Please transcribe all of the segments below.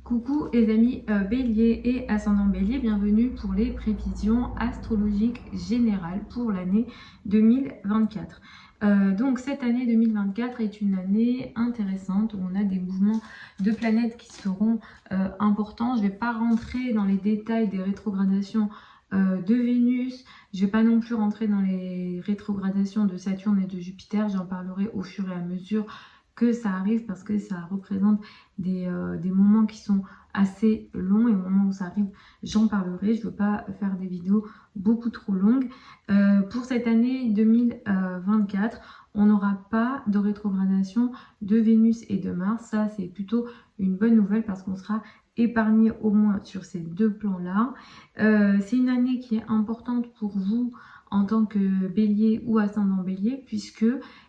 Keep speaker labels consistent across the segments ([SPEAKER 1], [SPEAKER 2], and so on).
[SPEAKER 1] Coucou les amis Bélier et ascendant Bélier, bienvenue pour les prévisions astrologiques générales pour l'année 2024. Donc cette année 2024 est une année intéressante où on a des mouvements de planètes qui seront importants. Je ne vais pas rentrer dans les détails des rétrogradations de Vénus, je ne vais pas non plus rentrer dans les rétrogradations de Saturne et de Jupiter, j'en parlerai au fur et à mesure que ça arrive parce que ça représente des moments qui sont assez longs et au moment où ça arrive, j'en parlerai. Je ne veux pas faire des vidéos beaucoup trop longues. Pour cette année 2024, on n'aura pas de rétrogradation de Vénus et de Mars. Ça, c'est plutôt une bonne nouvelle parce qu'on sera épargné au moins sur ces deux plans-là. C'est une année qui est importante pour vous en tant que Bélier ou ascendant Bélier puisque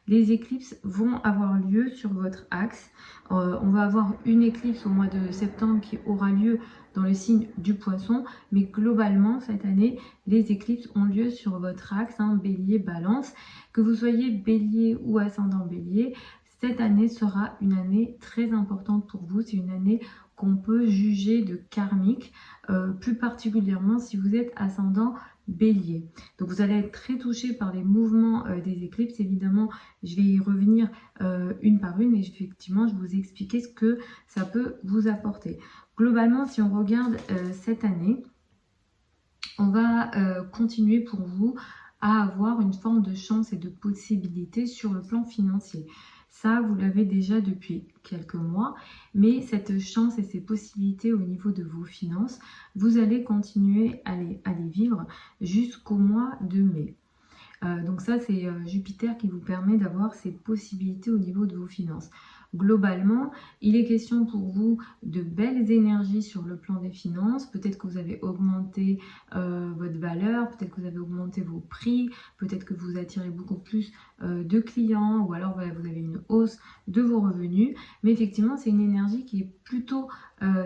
[SPEAKER 1] les éclipses vont avoir lieu sur votre axe. On va avoir une éclipse au mois de septembre qui aura lieu dans le signe du Poisson, mais globalement cette année les éclipses ont lieu sur votre axe, Bélier, Balance. Que vous soyez Bélier ou ascendant Bélier, cette année sera une année très importante pour vous. C'est une année qu'on peut juger de karmique, plus particulièrement si vous êtes ascendant Bélier. Donc vous allez être très touché par les mouvements des éclipses. Évidemment, je vais y revenir une par une et effectivement, je vais vous expliquer ce que ça peut vous apporter. Globalement, si on regarde cette année, on va continuer pour vous à avoir une forme de chance et de possibilité sur le plan financier. Ça, vous l'avez déjà depuis quelques mois, mais cette chance et ces possibilités au niveau de vos finances, vous allez continuer à les vivre jusqu'au mois de mai. Donc ça, c'est Jupiter qui vous permet d'avoir ces possibilités au niveau de vos finances. Globalement, il est question pour vous de belles énergies sur le plan des finances. Peut-être que vous avez augmenté votre valeur, peut-être que vous avez augmenté vos prix, peut-être que vous attirez beaucoup plus de clients ou alors voilà, vous avez une hausse de vos revenus. Mais effectivement, c'est une énergie qui est plutôt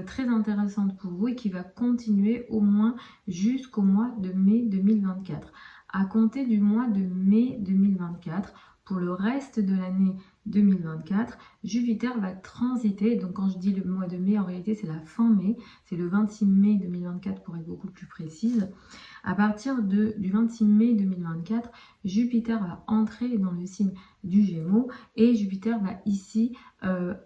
[SPEAKER 1] très intéressante pour vous et qui va continuer au moins jusqu'au mois de mai 2024. À compter du mois de mai 2024, pour le reste de l'année 2024, Jupiter va transiter. Donc quand je dis le mois de mai, en réalité c'est la fin mai, c'est le 26 mai 2024 pour être beaucoup plus précise. À partir du 26 mai 2024, Jupiter va entrer dans le signe du Gémeaux et Jupiter va ici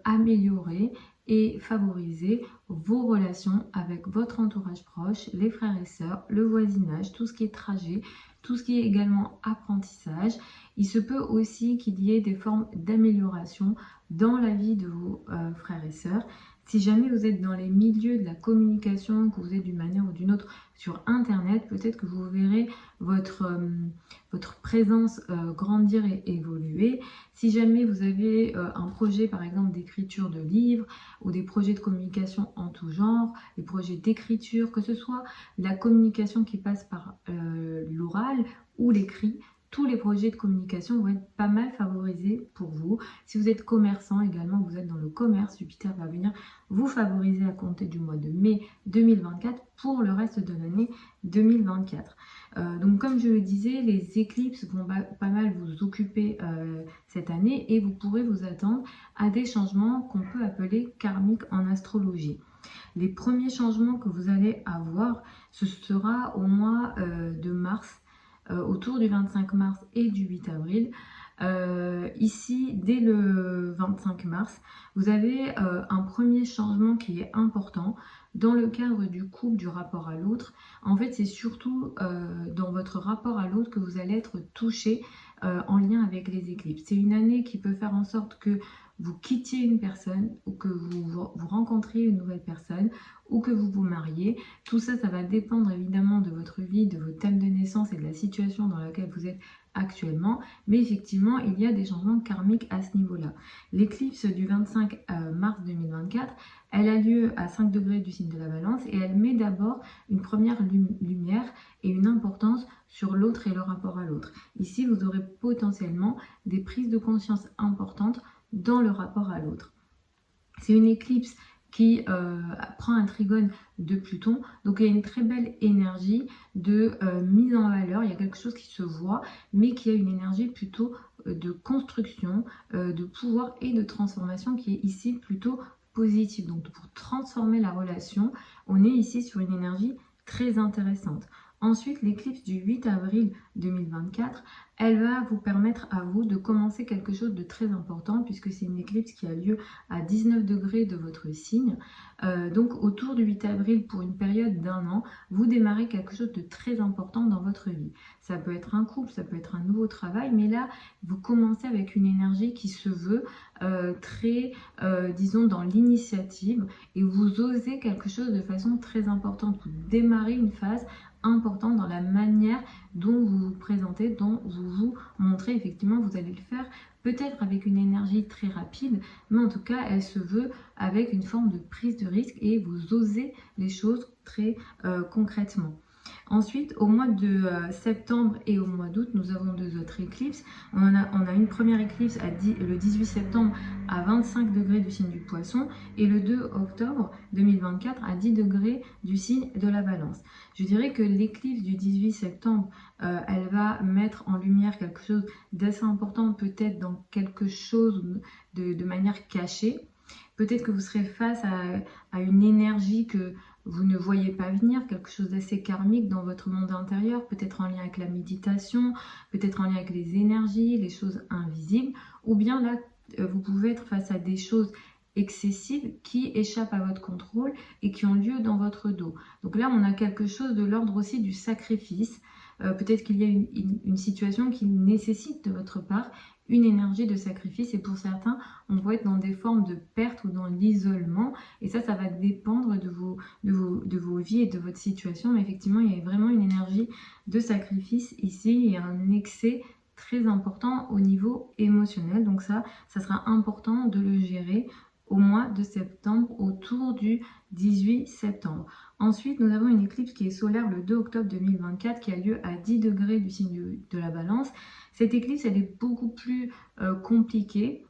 [SPEAKER 1] améliorer et favoriser vos relations avec votre entourage proche, les frères et sœurs, le voisinage, tout ce qui est trajet, tout ce qui est également apprentissage. Il se peut aussi qu'il y ait des formes d'amélioration dans la vie de vos frères et sœurs. Si jamais vous êtes dans les milieux de la communication, que vous êtes d'une manière ou d'une autre sur Internet, peut-être que vous verrez votre présence grandir et évoluer. Si jamais vous avez un projet par exemple d'écriture de livres ou des projets de communication en tout genre, des projets d'écriture, que ce soit la communication qui passe par l'oral ou l'écrit, tous les projets de communication vont être pas mal favorisés pour vous. Si vous êtes commerçant également, vous êtes dans le commerce, Jupiter va venir vous favoriser à compter du mois de mai 2024 pour le reste de l'année 2024. Donc comme je le disais, les éclipses vont pas mal vous occuper cette année et vous pourrez vous attendre à des changements qu'on peut appeler karmiques en astrologie. Les premiers changements que vous allez avoir, ce sera au mois de mars, autour du 25 mars et du 8 avril. Ici, dès le 25 mars, vous avez un premier changement qui est important dans le cadre du couple, du rapport à l'autre. En fait, c'est surtout dans votre rapport à l'autre que vous allez être touché en lien avec les éclipses. C'est une année qui peut faire en sorte que vous quittiez une personne ou que vous rencontriez une nouvelle personne ou que vous vous mariez. Tout ça, ça va dépendre évidemment de votre vie, de votre thème de naissance et de la situation dans laquelle vous êtes actuellement. Mais effectivement, il y a des changements karmiques à ce niveau-là. L'éclipse du 25 mars 2024, elle a lieu à 5 degrés du signe de la Balance et elle met d'abord une première lumière et une importance sur l'autre et le rapport à l'autre. Ici, vous aurez potentiellement des prises de conscience importantes dans le rapport à l'autre. C'est une éclipse qui prend un trigone de Pluton, donc il y a une très belle énergie de mise en valeur, il y a quelque chose qui se voit, mais qui a une énergie plutôt de construction, de pouvoir et de transformation qui est ici plutôt positive. Donc pour transformer la relation, on est ici sur une énergie très intéressante. Ensuite, l'éclipse du 8 avril 2024, elle va vous permettre à vous de commencer quelque chose de très important puisque c'est une éclipse qui a lieu à 19 degrés de votre signe. Donc autour du 8 avril, pour une période d'1 an, vous démarrez quelque chose de très important dans votre vie. Ça peut être un couple, ça peut être un nouveau travail, mais là, vous commencez avec une énergie qui se veut très, disons, dans l'initiative et vous osez quelque chose de façon très importante. Vous démarrez une phase importante dans la manière dont vous vous présentez, dont vous vous montrez. Effectivement, vous allez le faire peut-être avec une énergie très rapide, mais en tout cas, elle se veut avec une forme de prise de risque et vous osez les choses très concrètement. Ensuite, au mois de septembre et au mois d'août, nous avons deux autres éclipses. On a une première éclipse le 18 septembre à 25 degrés du signe du Poisson et le 2 octobre 2024 à 10 degrés du signe de la Balance. Je dirais que l'éclipse du 18 septembre, elle va mettre en lumière quelque chose d'assez important, peut-être dans quelque chose de manière cachée. Peut-être que vous serez face à une énergie que vous ne voyez pas venir, quelque chose d'assez karmique dans votre monde intérieur, peut-être en lien avec la méditation, peut-être en lien avec les énergies, les choses invisibles, ou bien là, vous pouvez être face à des choses excessives qui échappent à votre contrôle et qui ont lieu dans votre dos. Donc là, on a quelque chose de l'ordre aussi du sacrifice. Peut-être qu'il y a une situation qui nécessite de votre part une énergie de sacrifice et pour certains, on va être dans des formes de perte ou dans l'isolement et ça va dépendre de vos vies et de votre situation. Mais effectivement, il y a vraiment une énergie de sacrifice ici et un excès très important au niveau émotionnel. Donc ça sera important de le gérer au mois de septembre, autour du 18 septembre. Ensuite, nous avons une éclipse qui est solaire le 2 octobre 2024 qui a lieu à 10 degrés du signe de la Balance. Cette éclipse, elle est beaucoup plus compliquée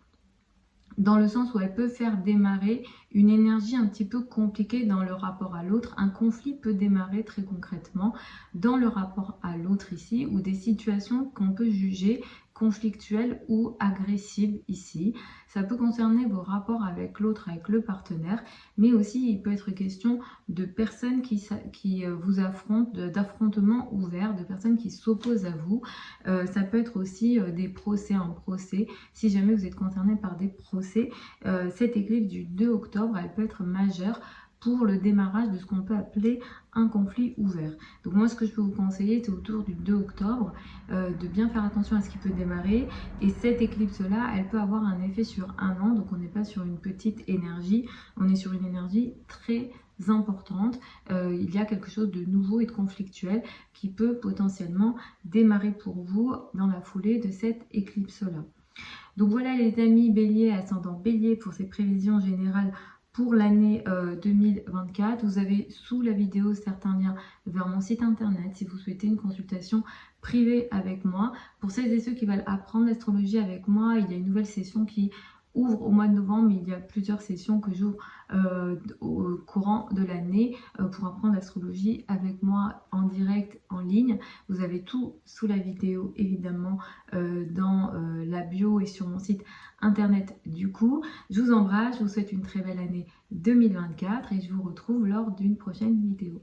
[SPEAKER 1] dans le sens où elle peut faire démarrer une énergie un petit peu compliquée dans le rapport à l'autre. Un conflit peut démarrer très concrètement dans le rapport à l'autre ici, ou des situations qu'on peut juger conflictuelles ou agressives ici. Ça peut concerner vos rapports avec l'autre, avec le partenaire, mais aussi il peut être question de personnes qui vous affrontent, d'affrontements ouverts, de personnes qui s'opposent à vous. Ça peut être aussi des procès en procès, si jamais vous êtes concerné par des procès. Cette éclipse du 2 octobre, elle peut être majeure pour le démarrage de ce qu'on peut appeler un conflit ouvert. Donc moi, ce que je peux vous conseiller, c'est autour du 2 octobre de bien faire attention à ce qui peut démarrer. Et cette éclipse-là, elle peut avoir un effet sur 1 an, donc on n'est pas sur une petite énergie, on est sur une énergie très importante. Il y a quelque chose de nouveau et de conflictuel qui peut potentiellement démarrer pour vous dans la foulée de cette éclipse-là. Donc voilà les amis Bélier, ascendant Bélier pour ces prévisions générales pour l'année 2024. Vous avez sous la vidéo certains liens vers mon site internet si vous souhaitez une consultation privée avec moi. Pour celles et ceux qui veulent apprendre l'astrologie avec moi, il y a une nouvelle session qui ouvre au mois de novembre, mais il y a plusieurs sessions que j'ouvre au courant de l'année pour apprendre l'astrologie avec moi en direct, en ligne. Vous avez tout sous la vidéo évidemment dans la bio et sur mon site internet du coup. Je vous embrasse, je vous souhaite une très belle année 2024 et je vous retrouve lors d'une prochaine vidéo.